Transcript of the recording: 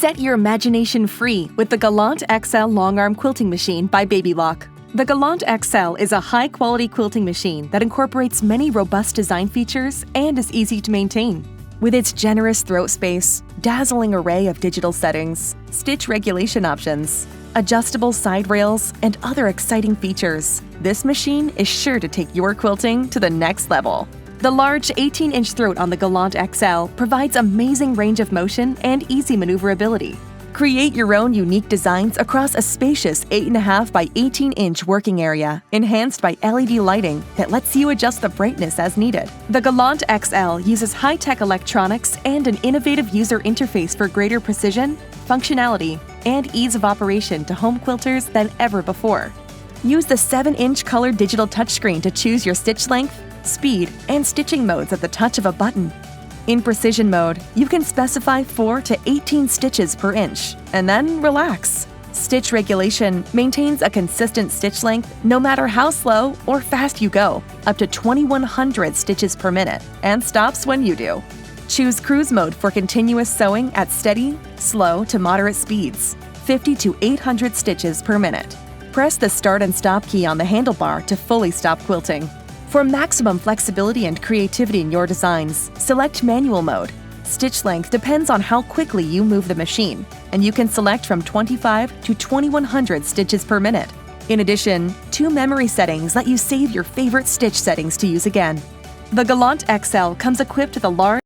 Set your imagination free with the Gallant XL longarm quilting machine by Babylock. The Gallant XL is a high-quality quilting machine that incorporates many robust design features and is easy to maintain. With its generous throat space, dazzling array of digital settings, stitch regulation options, adjustable side rails, and other exciting features, this machine is sure to take your quilting to the next level. The large 18-inch throat on the Gallant XL provides amazing range of motion and easy maneuverability. Create your own unique designs across a spacious 8.5 by 18-inch working area, enhanced by LED lighting that lets you adjust the brightness as needed. The Gallant XL uses high-tech electronics and an innovative user interface for greater precision, functionality, and ease of operation to home quilters than ever before. Use the 7-inch color digital touchscreen to choose your stitch length, speed, and stitching modes at the touch of a button. In precision mode, you can specify 4 to 18 stitches per inch, and then relax. Stitch regulation maintains a consistent stitch length no matter how slow or fast you go, up to 2,100 stitches per minute, and stops when you do. Choose cruise mode for continuous sewing at steady, slow to moderate speeds, 50 to 800 stitches per minute. Press the start and stop key on the handlebar to fully stop quilting. For maximum flexibility and creativity in your designs, select manual mode. Stitch length depends on how quickly you move the machine, and you can select from 25 to 2,100 stitches per minute. In addition, 2 memory settings let you save your favorite stitch settings to use again. The Gallant XL comes equipped with a large